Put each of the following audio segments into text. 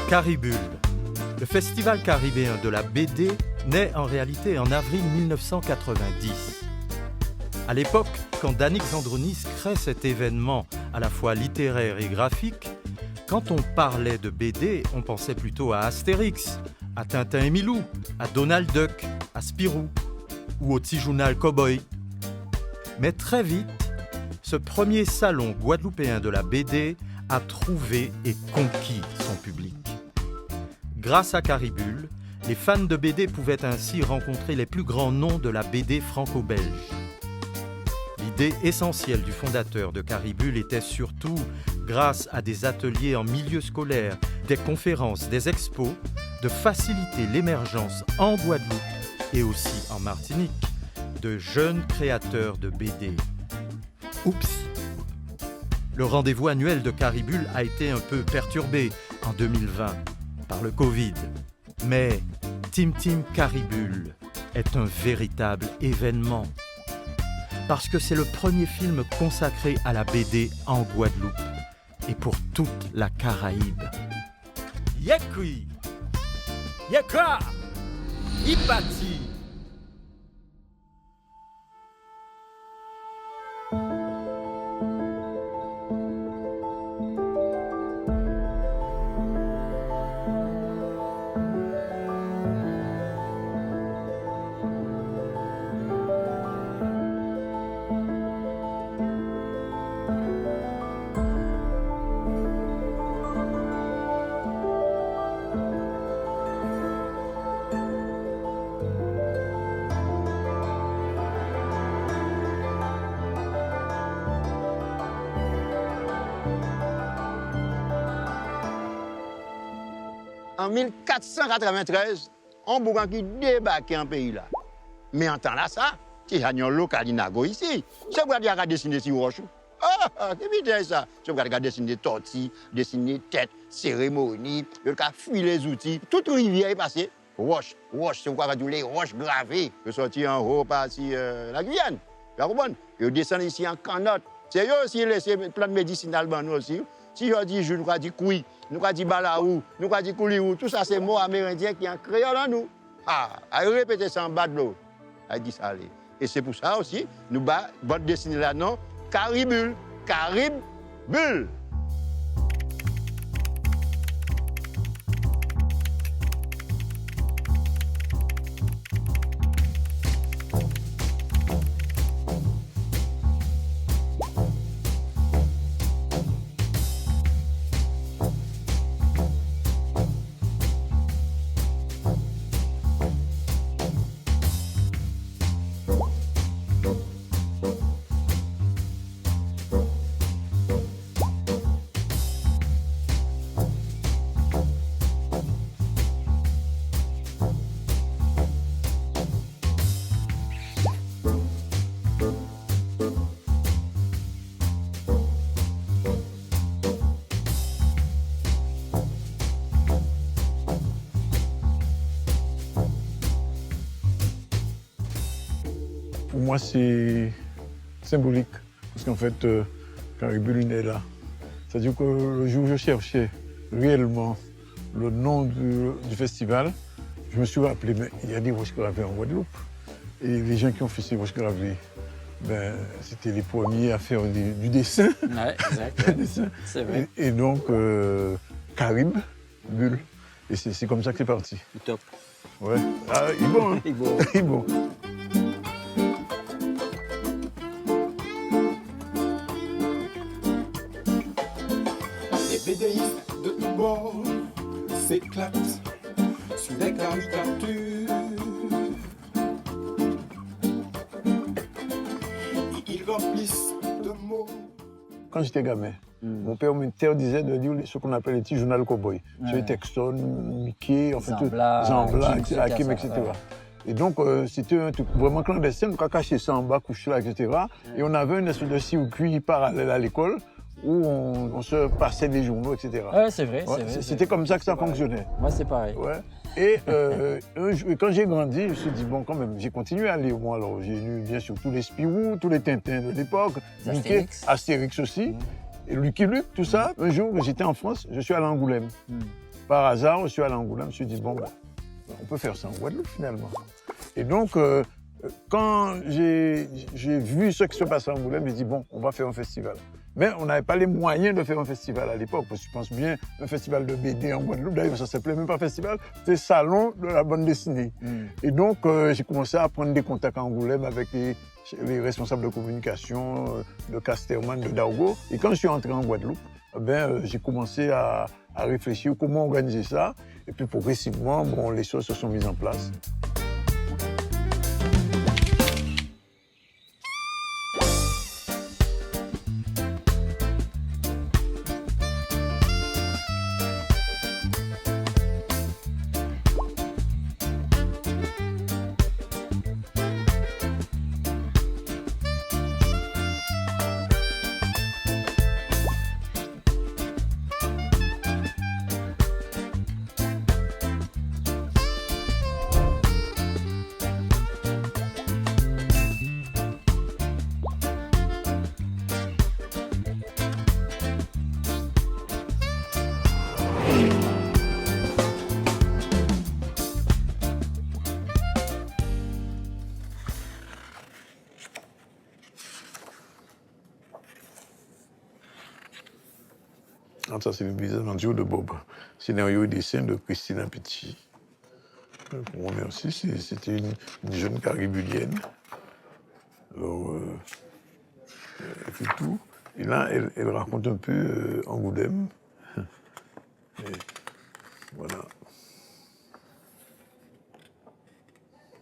Caribule. Le festival caribéen de la BD naît en réalité en avril 1990. À l'époque, quand Danick Zandronis crée cet événement à la fois littéraire et graphique, quand on parlait de BD, on pensait plutôt à Astérix, à Tintin et Milou, à Donald Duck, à Spirou ou au petit journal Cowboy. Mais très vite, ce premier salon guadeloupéen de la BD a trouvé et conquis son public. Grâce à Caribule, les fans de BD pouvaient ainsi rencontrer les plus grands noms de la BD franco-belge. L'idée essentielle du fondateur de Caribule était surtout, grâce à des ateliers en milieu scolaire, des conférences, des expos, de faciliter l'émergence en Guadeloupe et aussi en Martinique de jeunes créateurs de BD. Oups! Le rendez-vous annuel de Caribule a été un peu perturbé en 2020 par le Covid. Mais Tim Tim Caribule est un véritable événement. Parce que c'est le premier film consacré à la BD en Guadeloupe et pour toute la Caraïbe. Yekui! Yeka! Ipati! En 1493, on Boucan qui débarquait en pays là. Mais en temps là, ça, c'est un local inago ici. Je vais dessiner sur roche. Ah, c'est ça. Je vais dessiner tortilles, dessiner tête, cérémonie, je vais fuir les outils. Toute rivière est passée. Roche, c'est quoi les roches gravées. Je sortis en haut par la Guyane. Vous comprenez? Je descends ici en Canotte. C'est eux aussi laissé plein de médicinales nous aussi. Si je dis je nous dis couille, nous dit balaou, nous dit couliou, tout ça c'est mots amérindiens qui en créole en nous. Ah, à répéter ça en bas de l'eau. Elle dit ça allez. Et c'est pour ça aussi, nous bande dessinée là non, Caribule, Caribule. Pour moi, c'est symbolique, parce qu'en fait, Caribule est là. C'est-à-dire que le jour où je cherchais réellement le nom du festival, je me suis rappelé, mais il y a des roches gravées en Guadeloupe. Et les gens qui ont fait ces roches gravées, ben, c'était les premiers à faire du dessin. Ouais, exact. C'est vrai. Et donc, Caribe, Bulle. Et c'est comme ça que c'est parti. Top. Ouais. Ah, il est bon, hein? Il est beau. Il est bon. Les BDistes de tous bords s'éclatent sur les caricatures. Ils remplissent de mots. Quand j'étais gamin, mon père m'interdisait de lire ce qu'on appelle les petits journaux cowboy. Sur Texton, Mickey, enfin tout, Zambla, Hakim, etc. Et donc, c'était un truc vraiment clandestin, on a caché ça en bas, couché là, etc. Et on avait une espèce de circuit parallèle à l'école où on se passait des journaux, etc. Ouais, c'est vrai. C'était comme ça que ça fonctionnait. Moi, c'est pareil. Ouais. Et quand j'ai grandi, je me suis dit, bon, quand même, j'ai continué à lire. Bon, alors, j'ai lu bien sûr tous les Spirou, tous les Tintins de l'époque, Mickey, Astérix aussi, et Lucky Luke, tout ça. Un jour, j'étais en France, je suis allé à Angoulême. par hasard, je suis allé à Angoulême, je me suis dit, bon, on peut faire ça en Guadeloupe finalement. Et donc, quand j'ai vu ce qui se passait à Angoulême, j'ai dit, bon, on va faire un festival. Mais on n'avait pas les moyens de faire un festival à l'époque, parce que je pense bien, un festival de BD en Guadeloupe, d'ailleurs, ça ne s'appelait même pas festival, c'était Salon de la bande dessinée. Et donc, j'ai commencé à prendre des contacts à Angoulême avec les responsables de communication de Casterman, de Daogo. Et quand je suis entré en Guadeloupe, j'ai commencé à réfléchir comment organiser ça. Et puis, progressivement, les choses se sont mises en place. Ça, c'est le bisaventure de Bob. Scénario et dessin de Christina Petit. Pour remercier, c'était une jeune caribulienne. Alors, elle fait tout. Et là, elle raconte un peu Angoulême. Et voilà.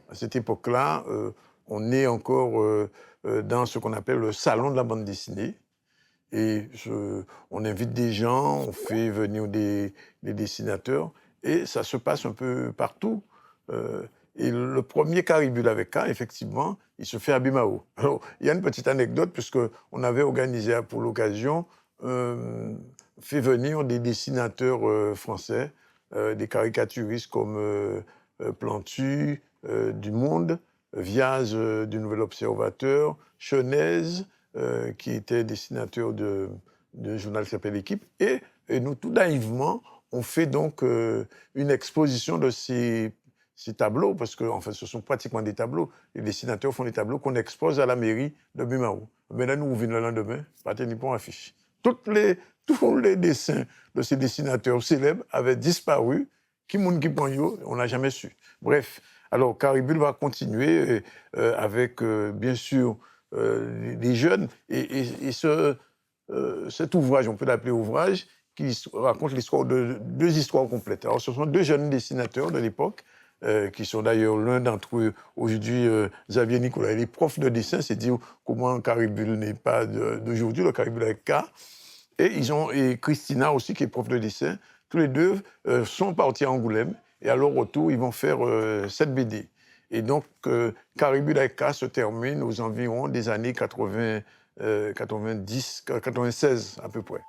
À cette époque-là, on est encore dans ce qu'on appelle le salon de la bande dessinée. Et on invite des gens, on fait venir des dessinateurs, et ça se passe un peu partout. Et le premier Caribule avec K, effectivement, il se fait à Bimao. Alors, il y a une petite anecdote, puisqu'on avait organisé pour l'occasion, fait venir des dessinateurs français, des caricaturistes comme Plantu, du Monde, Viaz du Nouvel Observateur, Chenaise, qui était dessinateur de journal qui s'appelle L'Équipe. Et nous, tout naïvement, on fait donc une exposition de ces tableaux, parce que en fait, ce sont pratiquement des tableaux. Les dessinateurs font des tableaux qu'on expose à la mairie de Bimao. Mais là, nous revenons le lendemain, pas tenir pour affiche. Tous les dessins de ces dessinateurs célèbres avaient disparu. Qui moun qui prend yo, on n'a jamais su. Bref, alors Caribule va continuer avec, bien sûr, les jeunes. Et cet ouvrage, on peut l'appeler ouvrage, qui raconte l'histoire de deux histoires complètes. Alors, ce sont deux jeunes dessinateurs de l'époque, qui sont d'ailleurs l'un d'entre eux, aujourd'hui, Xavier Nicolas. Il est prof de dessin, c'est dire comment Caribule n'est pas d'aujourd'hui, le Caribule avec K. Et Christina aussi, qui est prof de dessin. Tous les deux sont partis à Angoulême. Et à leur retour, ils vont faire cette BD. Et donc, Caribule avec K se termine aux environs des années 96 à peu près.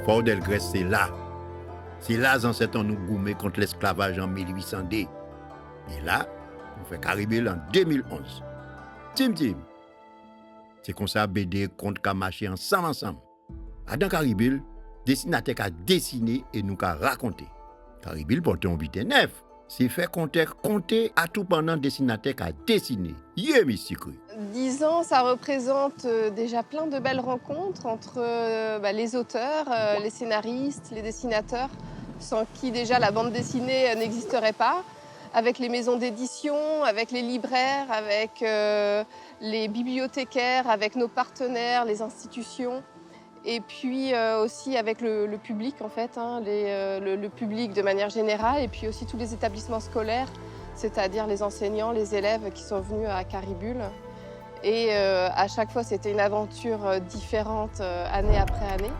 Fort Delgrès, c'est là. C'est là, les ancêtres nous goumé contre l'esclavage en 1800. Et là, on fait Caribule en 2011. Tim. C'est comme ça, BD contre qu'a marché ensemble. Dans Caribule, dessinateur a dessiné et nous a raconté. Caribule porte un 8 et 9. C'est fait compter à tout pendant dessinateur a dessiné. Yé, mystique. 10 ans, ça représente déjà plein de belles rencontres entre les auteurs, les scénaristes, les dessinateurs, sans qui déjà la bande dessinée n'existerait pas, avec les maisons d'édition, avec les libraires, avec les bibliothécaires, avec nos partenaires, les institutions, et puis aussi avec le public en fait, le public de manière générale, et puis aussi tous les établissements scolaires, c'est-à-dire les enseignants, les élèves qui sont venus à Caribule. Et à chaque fois, c'était une aventure différente année après année.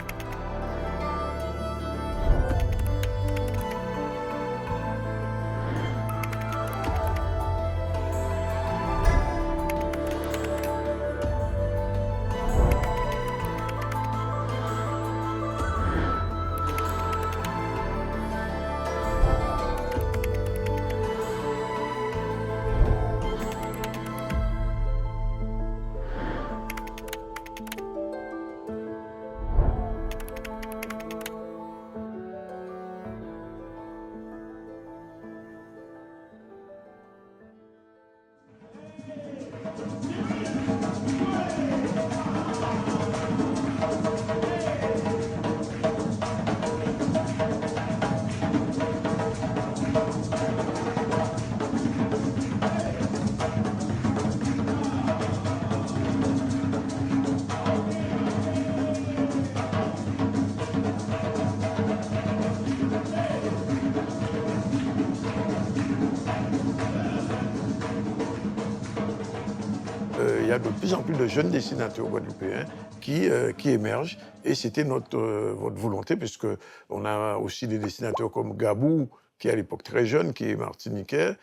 y a de plus en plus de jeunes dessinateurs guadeloupéens qui émergent. Et c'était votre volonté, puisqu'on a aussi des dessinateurs comme Gabou, qui est à l'époque très jeune, qui est martiniquais,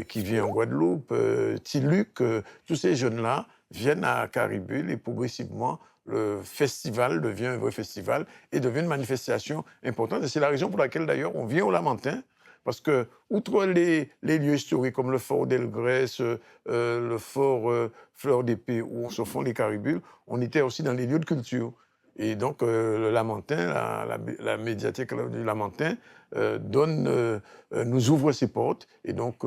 qui vit en Guadeloupe, Tiluc, tous ces jeunes-là viennent à Caribule et progressivement, le festival devient un vrai festival et devient une manifestation importante. Et c'est la raison pour laquelle, d'ailleurs, on vient au Lamentin, parce que, outre les lieux historiques comme le fort d'Elgrès, le fort Fleur d'Épée, où on se font les Caribules, on était aussi dans les lieux de culture. Et donc, le Lamentin, la médiathèque du Lamentin, nous ouvre ses portes. Et donc,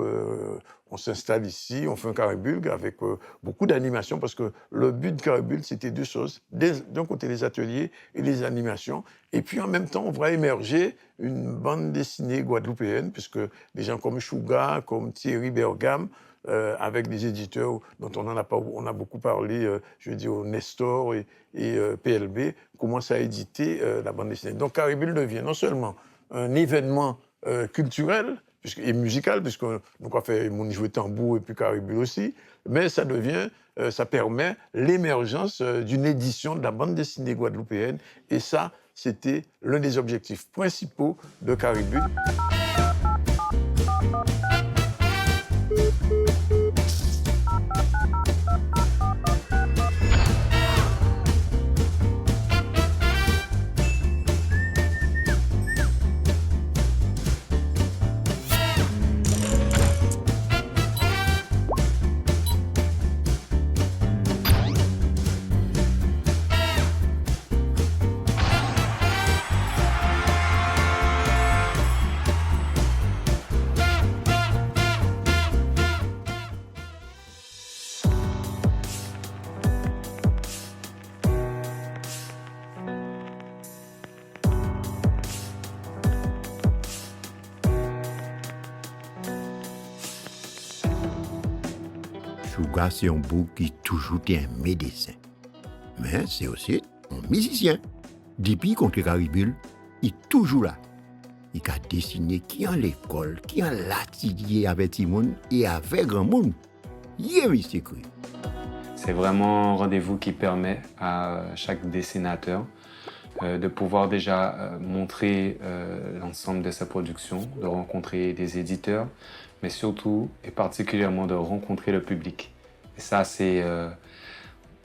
on s'installe ici, on fait un Caribule avec beaucoup d'animation, parce que le but de Caribule, c'était deux choses. D'un côté, les ateliers et les animations. Et puis, en même temps, on va émerger une bande dessinée guadeloupéenne, puisque des gens comme Chouga, comme Thierry Bergam, avec des éditeurs dont on a beaucoup parlé, je veux dire, Nestor et PLB, commencent à éditer la bande dessinée. Donc, Caribule devient non seulement un événement culturel et musical, puisque nous avons fait mon jouer tambour et puis Caribule aussi, mais ça permet l'émergence d'une édition de la bande dessinée guadeloupéenne, et ça, c'était l'un des objectifs principaux de Caribule. Chouga, c'est un bouc qui toujours été un médecin. Mais c'est aussi un musicien. Depuis qu'on est Caribule, il est toujours là. Il a dessiné qui en l'école, qui en l'atelier avec Timon et avec grand monde. Il est écrit. C'est vraiment un rendez-vous qui permet à chaque dessinateur de pouvoir déjà montrer l'ensemble de sa production, de rencontrer des éditeurs, mais surtout et particulièrement de rencontrer le public. Et ça, c'est,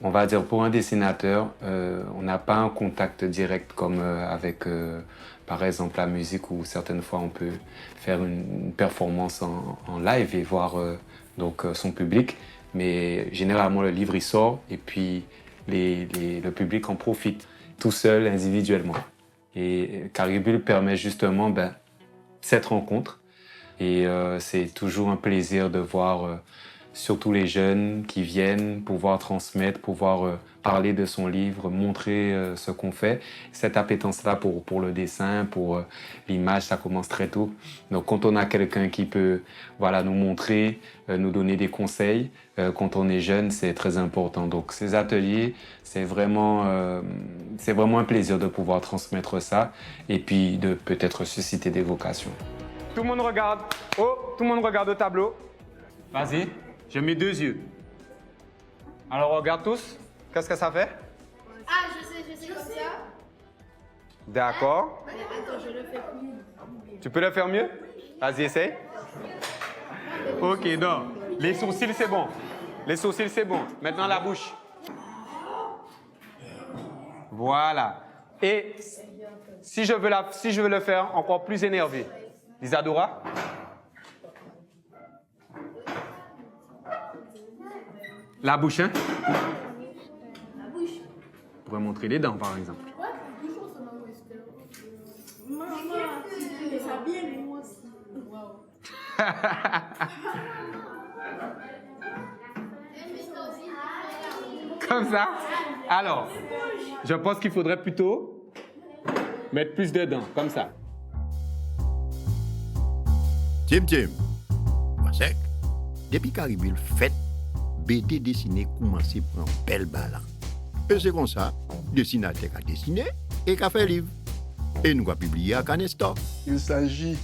on va dire, pour un dessinateur, on n'a pas un contact direct comme avec, par exemple, la musique, où certaines fois on peut faire une performance en live et voir donc, son public. Mais généralement, le livre, il sort et puis le public en profite tout seul, individuellement. Et Caribule permet justement cette rencontre. Et c'est toujours un plaisir de voir surtout les jeunes qui viennent pouvoir transmettre, pouvoir parler de son livre, montrer ce qu'on fait. Cette appétence-là pour le dessin, pour l'image, ça commence très tôt. Donc quand on a quelqu'un qui peut nous montrer, nous donner des conseils, quand on est jeune, c'est très important. Donc ces ateliers, c'est vraiment un plaisir de pouvoir transmettre ça et puis de peut-être susciter des vocations. Tout le monde regarde. Oh, tout le monde regarde au tableau. Vas-y, je mets 2 yeux. Alors regarde tous. Qu'est-ce que ça fait? Ah, je sais comme ça. D'accord. Attends, je le fais plus. Tu peux le faire mieux? Vas-y, essaye. Ok, non. Les sourcils, c'est bon. Les sourcils, c'est bon. Maintenant, la bouche. Voilà. Et si je veux le faire encore plus énervé, Isadora? La bouche, hein? La bouche. On pourrait montrer les dents, par exemple. Comme ça? Alors, je pense qu'il faudrait plutôt mettre plus de dents, comme ça. Tim, moi sec. Depuis Caribule fait, BD dessiné commencé pour un bel balan. Et c'est comme ça, dessinateur a dessiné et a fait livre. Et nous avons publié à Canestor. Il s'agit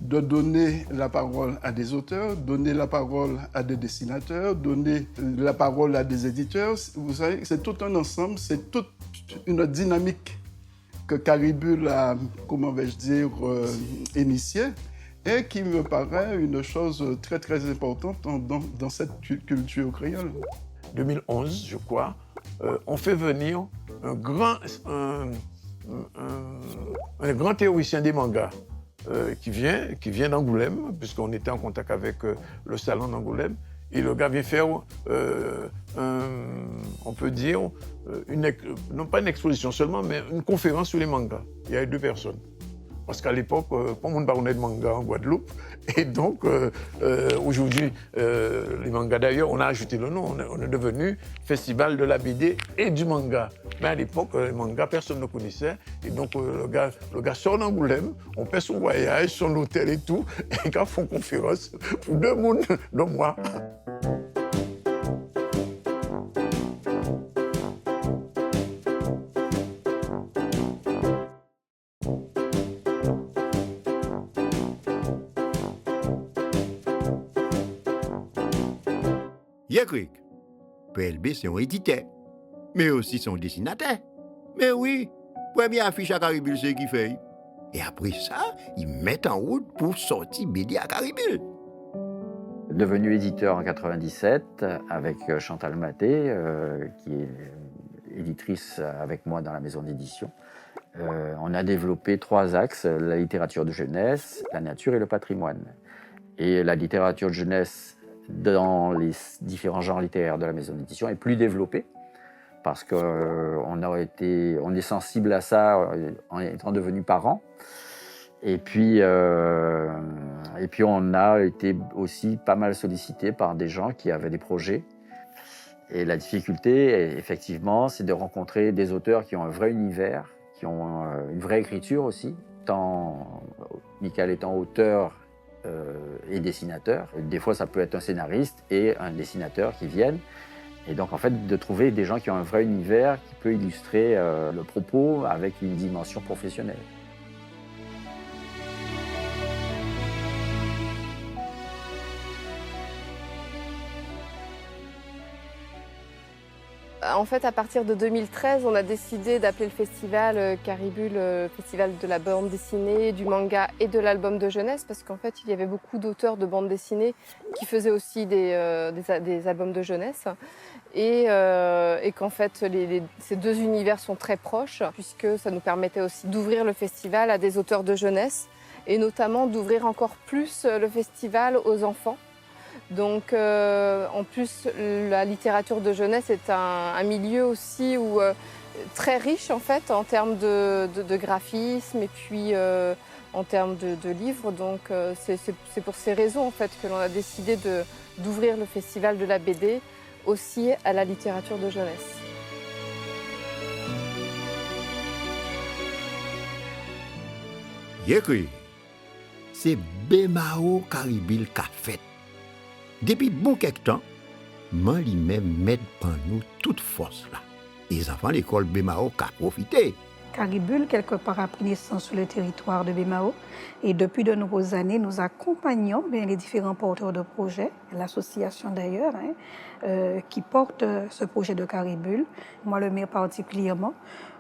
de donner la parole à des auteurs, donner la parole à des dessinateurs, donner la parole à des éditeurs. Vous savez, c'est tout un ensemble, c'est toute une dynamique que Caribule a, comment vais-je dire, initiée et qui me paraît une chose très très importante dans cette culture créole. 2011, je crois, on fait venir un grand théoricien des mangas qui vient d'Angoulême, puisqu'on était en contact avec le salon d'Angoulême. Et le gars vient faire, on peut dire, non pas une exposition seulement, mais une conférence sur les mangas. Il y a 2 personnes. Parce qu'à l'époque, pas de monde parlait de manga en Guadeloupe. Et donc, aujourd'hui, les mangas d'ailleurs, on a ajouté le nom. On est devenu Festival de la BD et du manga. Mais à l'époque, les mangas, personne ne connaissait. Et donc, le gars sort d'Angoulême, on paie son voyage, son hôtel et tout. Et les gars font conférence pour 2 mondes de mois. Yakrik, PLB c'est un éditeur, mais aussi son dessinateur. Mais oui, première affiche à Caribule, c'est qui fait. Et après ça, ils mettent en route pour sortir BD à Caribule. Devenu éditeur en 97 avec Chantal Maté, qui est éditrice avec moi dans la maison d'édition. On a développé 3 axes, la littérature de jeunesse, la nature et le patrimoine. Et la littérature de jeunesse dans les différents genres littéraires de la maison d'édition est plus développée parce qu'on est sensible à ça en étant devenu parents. Et puis on a été aussi pas mal sollicité par des gens qui avaient des projets. Et la difficulté, effectivement, c'est de rencontrer des auteurs qui ont un vrai univers, qui ont une vraie écriture aussi, tant Michael étant auteur et dessinateur. Des fois, ça peut être un scénariste et un dessinateur qui viennent. Et donc, en fait, de trouver des gens qui ont un vrai univers qui peut illustrer le propos avec une dimension professionnelle. En fait, à partir de 2013, on a décidé d'appeler le festival Caribule, Festival de la bande dessinée, du manga et de l'album de jeunesse, parce qu'en fait, il y avait beaucoup d'auteurs de bande dessinée qui faisaient aussi des albums de jeunesse. Et qu'en fait, ces 2 univers sont très proches, puisque ça nous permettait aussi d'ouvrir le festival à des auteurs de jeunesse, et notamment d'ouvrir encore plus le festival aux enfants. Donc, en plus, la littérature de jeunesse est un milieu aussi très riche en fait en termes de graphisme et puis en termes de livres. Donc, c'est pour ces raisons en fait que l'on a décidé d'ouvrir le festival de la BD aussi à la littérature de jeunesse. Yekri, c'est Bemao Caribule qu'a fait. Depuis bon quelque temps, moi lui-même m'aide par nous toute force là. Les enfants de l'école Bemao qu'a profité. Caribule, quelque part, a pris naissance sur le territoire de Bemao. Et depuis de nombreuses années, nous accompagnons les différents porteurs de projets, l'association d'ailleurs, qui porte ce projet de Caribule. Moi, le maire particulièrement.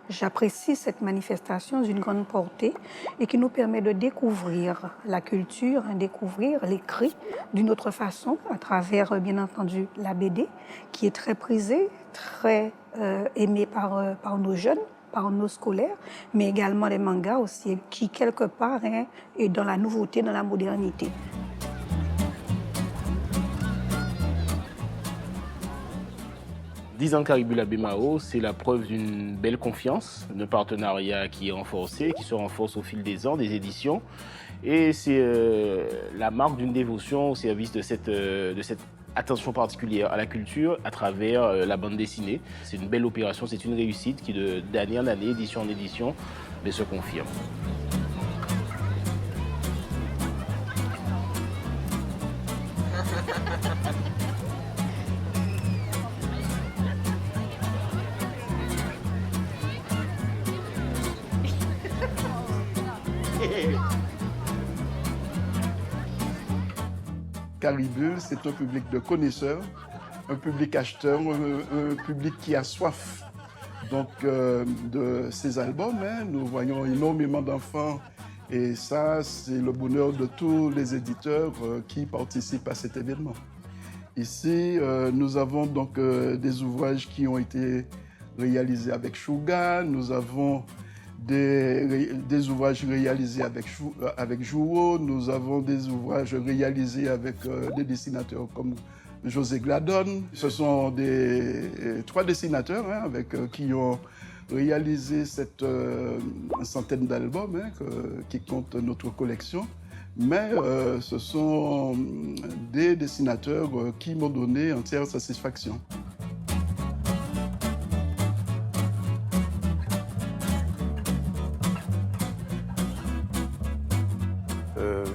J'apprécie cette manifestation d'une grande portée et qui nous permet de découvrir la culture, découvrir l'écrit d'une autre façon à travers, bien entendu, la BD qui est très prisée, très aimée par nos jeunes, par nos scolaires, mais également les mangas aussi qui, quelque part, est dans la nouveauté, dans la modernité. 10 ans de Caribule à Bemao, c'est la preuve d'une belle confiance, d'un partenariat qui est renforcé, qui se renforce au fil des ans, des éditions. Et c'est la marque d'une dévotion au service de cette attention particulière à la culture à travers la bande dessinée. C'est une belle opération, c'est une réussite qui, d'année en année, édition en édition, se confirme. Caribule, c'est un public de connaisseurs, un public acheteur, un public qui a soif donc, de ces albums. Hein. Nous voyons énormément d'enfants et ça, c'est le bonheur de tous les éditeurs qui participent à cet événement. Ici, nous avons donc des ouvrages qui ont été réalisés avec Chouga, nous avons des ouvrages réalisés avec Jouot, nous avons des ouvrages réalisés avec des dessinateurs comme José Gladon. Ce sont trois dessinateurs hein, qui ont réalisé cette centaine d'albums hein, qui comptent notre collection. Mais ce sont des dessinateurs qui m'ont donné entière satisfaction.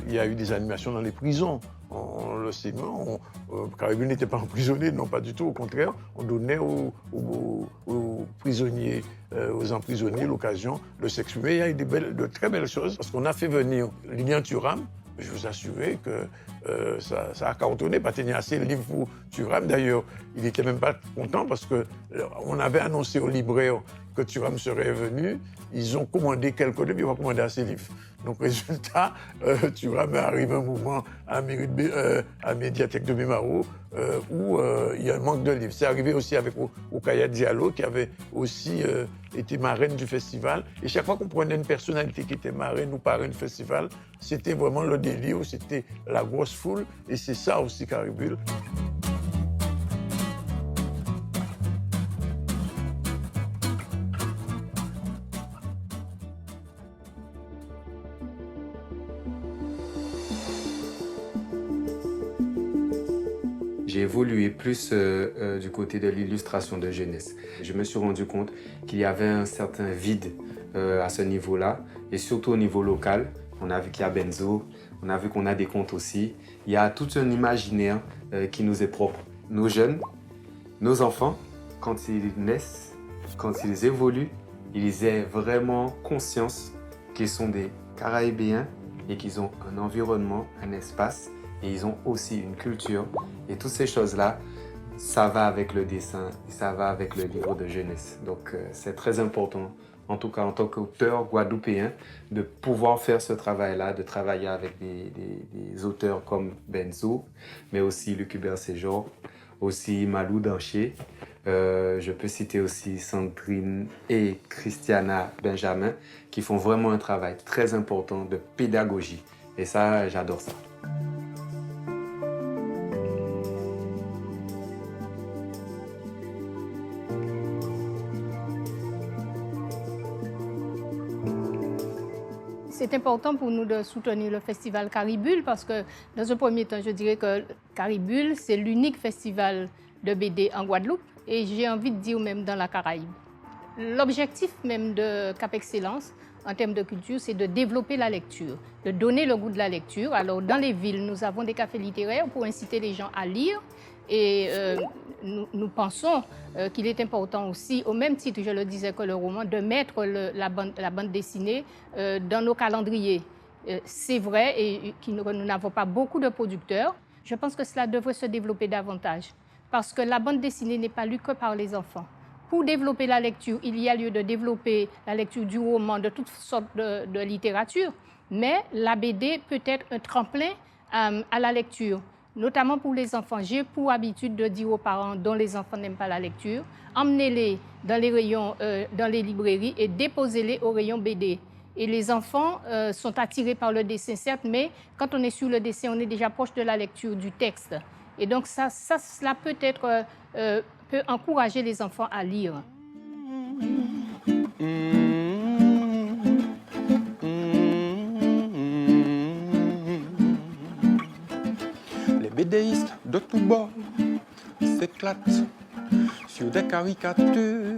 Il y a eu des animations dans les prisons. On le sait, Caribule n'était pas emprisonné, non pas du tout, au contraire, on donnait aux prisonniers, aux emprisonnés l'occasion de s'exprimer. Il y a eu de très belles choses, parce qu'on a fait venir Lilian Thuram. Je vous assurais que ça a cartonné, pas tenir assez le livre pour Thuram. D'ailleurs, il n'était même pas content parce qu'on avait annoncé aux libraires que Thuram serait venu. Ils ont commandé quelques livres, ils ont commandé assez de livres. Donc, résultat, Thuram arrive un moment à la médiathèque de Bemao où il y a un manque de livres. C'est arrivé aussi avec Okaya Diallo, qui avait aussi été marraine du festival. Et chaque fois qu'on prenait une personnalité qui était marraine ou parraine du festival, c'était vraiment le délire, c'était la grosse foule. Et c'est ça aussi, Caribule. J'ai évolué plus du côté de l'illustration de jeunesse. Je me suis rendu compte qu'il y avait un certain vide à ce niveau-là, et surtout au niveau local. On a vu qu'il y a Benzo, on a vu qu'on a des contes aussi. Il y a tout un imaginaire qui nous est propre. Nos jeunes, nos enfants, quand ils naissent, quand ils évoluent, ils aient vraiment conscience qu'ils sont des Caraïbéens et qu'ils ont un environnement, un espace, et ils ont aussi une culture. Et toutes ces choses-là, ça va avec le dessin, et ça va avec le livre de jeunesse. Donc c'est très important, en tout cas en tant qu'auteur guadeloupéen, de pouvoir faire ce travail-là, de travailler avec des auteurs comme Benzo, mais aussi Luc Hubert Séjour, aussi Malou Dancher. Je peux citer aussi Sandrine et Christiana Benjamin, qui font vraiment un travail très important de pédagogie. Et ça, j'adore ça. C'est important pour nous de soutenir le festival Caribule parce que, dans un premier temps, je dirais que Caribule, c'est l'unique festival de BD en Guadeloupe et j'ai envie de dire même dans la Caraïbe. L'objectif même de Cap Excellence, en termes de culture, c'est de développer la lecture, de donner le goût de la lecture. Alors, dans les villes, nous avons des cafés littéraires pour inciter les gens à lire. Et nous pensons qu'il est important aussi, au même titre, je le disais, que le roman, de mettre la bande dessinée dans nos calendriers. C'est vrai et que nous n'avons pas beaucoup de producteurs. Je pense que cela devrait se développer davantage parce que la bande dessinée n'est pas lue que par les enfants. Pour développer la lecture, il y a lieu de développer la lecture du roman, de toutes sortes de littérature, mais la BD peut être un tremplin à la lecture, notamment pour les enfants. J'ai pour habitude de dire aux parents dont les enfants n'aiment pas la lecture, emmenez-les dans les rayons, dans les librairies et déposez-les au rayon BD. Et les enfants sont attirés par le dessin, certes, mais quand on est sur le dessin, on est déjà proche de la lecture du texte. Et donc cela peut-être peut encourager les enfants à lire. Les BDistes de tous bords s'éclatent sur des caricatures.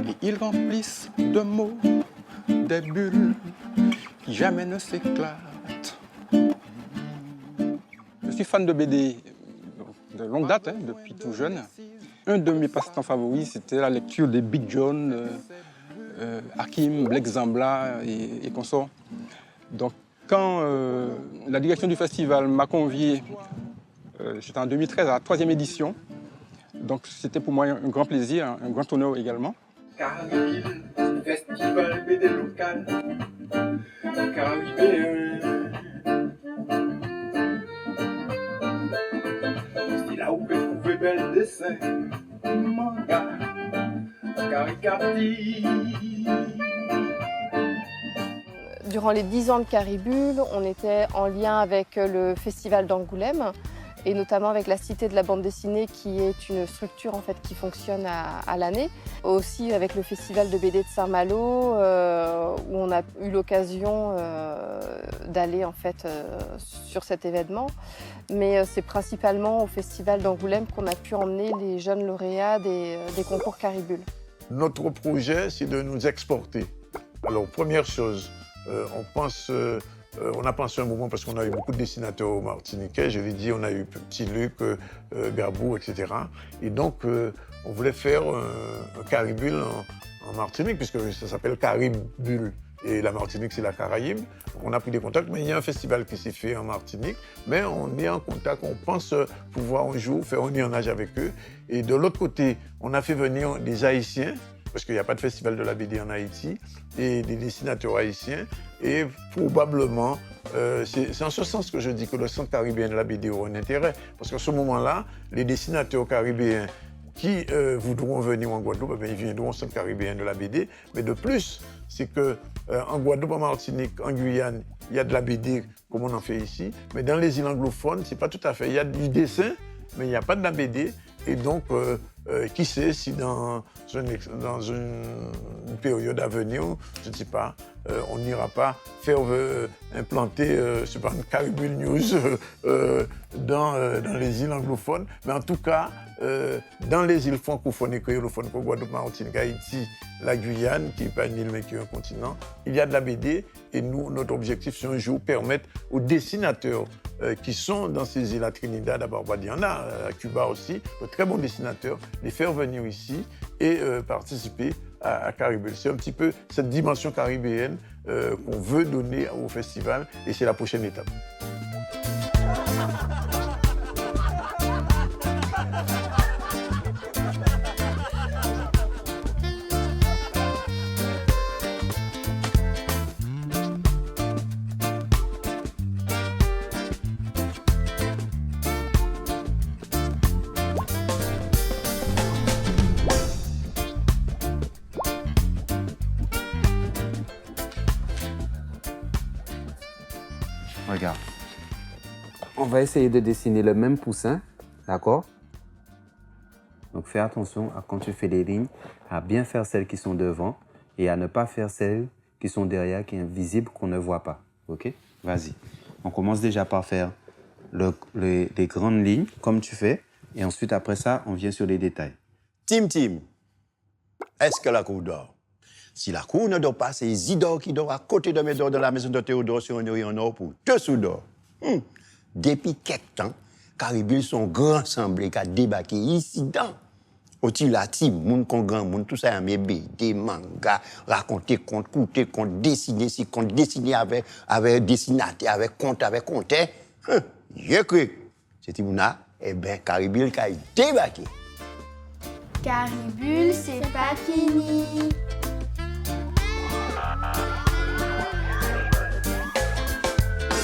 Et ils remplissent de mots des bulles qui jamais ne s'éclatent. Je suis fan de BD de longue date, depuis tout jeune. Un de mes passe-temps favoris, c'était la lecture des Big John, Hakim, Black Zambla et consorts. Donc, quand la direction du festival m'a convié, c'était en 2013 à la 3e édition, donc c'était pour moi un grand plaisir, un grand honneur également. Caribille, festival BD local, caribéen. C'est là où on peut trouver bel dessin, manga, caricature. Durant les 10 ans de Caribule, on était en lien avec le Festival d'Angoulême et notamment avec la Cité de la bande dessinée qui est une structure en fait, qui fonctionne à l'année. Aussi avec le Festival de BD de Saint-Malo où on a eu l'occasion d'aller en fait, sur cet événement. Mais c'est principalement au Festival d'Angoulême qu'on a pu emmener les jeunes lauréats des concours Caribule. Notre projet, c'est de nous exporter. Alors, première chose, on a pensé un moment parce qu'on a eu beaucoup de dessinateurs au Martiniquais. Je l'ai dit, on a eu Petit Luc, Gabou, etc. Et donc, on voulait faire un Caribule en Martinique, puisque ça s'appelle Caribule. Et la Martinique, c'est la Caraïbe. On a pris des contacts, mais il y a un festival qui s'est fait en Martinique. Mais on est en contact, on pense pouvoir un jour faire un lionnage avec eux. Et de l'autre côté, on a fait venir des Haïtiens, parce qu'il n'y a pas de festival de la BD en Haïti, et des dessinateurs haïtiens. Et probablement, c'est en ce sens que je dis que le Centre caribéen de la BD aura un intérêt. Parce qu'à ce moment-là, les dessinateurs caribéens qui voudront venir en Guadeloupe, ils viendront au Centre caribéen de la BD. Mais de plus, c'est qu'en Guadeloupe, en Martinique, en Guyane, il y a de la BD comme on en fait ici. Mais dans les îles anglophones, c'est pas tout à fait. Il y a du dessin, mais il n'y a pas de la BD. Et donc, qui sait si dans une période à venir, je ne sais pas, on n'ira pas faire implanter une Caribule News dans les îles anglophones. Mais en tout cas, dans les îles francophones et créolophones, comme Guadeloupe, Martinique, Haïti, la Guyane, qui n'est pas une île mais qui est un continent, il y a de la BD. Et nous, notre objectif, c'est un jour permettre aux dessinateurs qui sont dans ces îles, à Trinidad, à Barbade, il y en a, à Cuba aussi, de très bons dessinateurs, les faire venir ici et participer à Caribule. C'est un petit peu cette dimension caribéenne qu'on veut donner au festival et c'est la prochaine étape. Regarde. On va essayer de dessiner le même poussin, d'accord? Donc fais attention à quand tu fais les lignes, à bien faire celles qui sont devant et à ne pas faire celles qui sont derrière, qui sont invisibles, qu'on ne voit pas. Ok? Vas-y. On commence déjà par faire les grandes lignes, comme tu fais, et ensuite après ça, on vient sur les détails. Tim, est-ce que la cour dort? Si la cour ne dort pas, c'est Isidore qui dort à côté de mes dors dans la maison de Théodore sur un en or pour dessous d'or. Depuis quelque temps, Caribule sont grand semblé qui a débarqué ici dans. Au-dessus la team, moun kon grand moun, tout ça, mes BD, manga, raconter conte, coûter conte, dessiner si conte, dessiner avec dessinateur, avec conte. J'ai cru. C'est Timouna, eh bien, Caribule qui a débarqué. Caribule, c'est pas fini.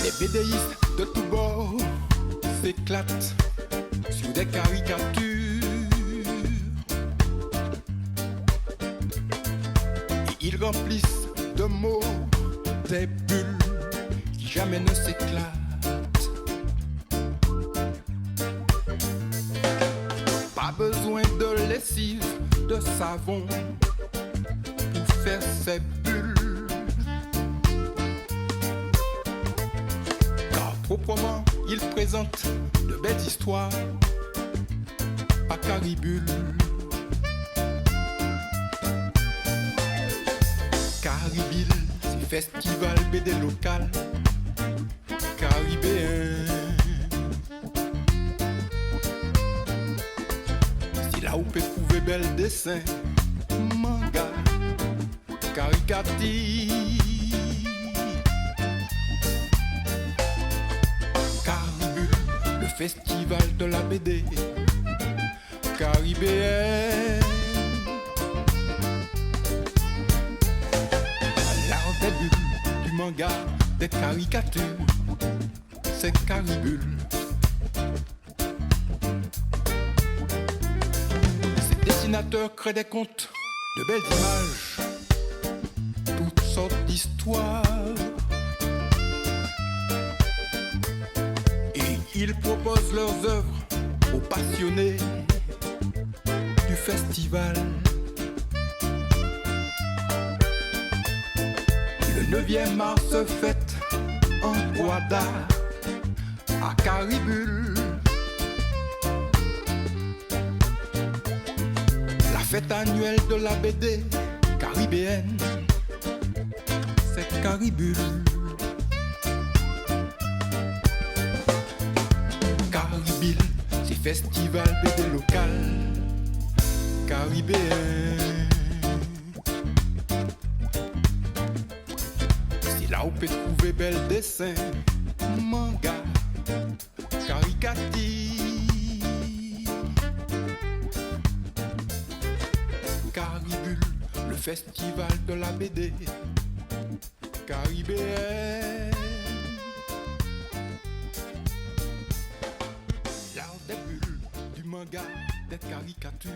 Les BDistes de tous bords s'éclatent sur des caricatures. Et ils remplissent de mots des bulles qui jamais ne s'éclatent. Pas besoin de lessive, de savon pour faire ces bulles. Proprement, il présente de belles histoires à Caribule. Caribule, c'est festival BD local caribéen. C'est là où peut trouver belles dessins, manga, caricature. festival de la BD caribéenne. L'art des bulles, du manga, des caricatures, c'est Caribule. Ces dessinateurs créent des contes, de belles images, toutes sortes d'histoires. Et ils proposent leurs œuvres aux passionnés du festival. Le 9e mars se fête en Guada, à Caribule. La fête annuelle de la BD caribéenne, c'est Caribule. Caribule, c'est festival BD local caribéen. C'est là où on peut trouver belles dessins, manga, caricature. Caribule, le festival de la BD caribéenne. L'art des bulles, du manga, des caricatures.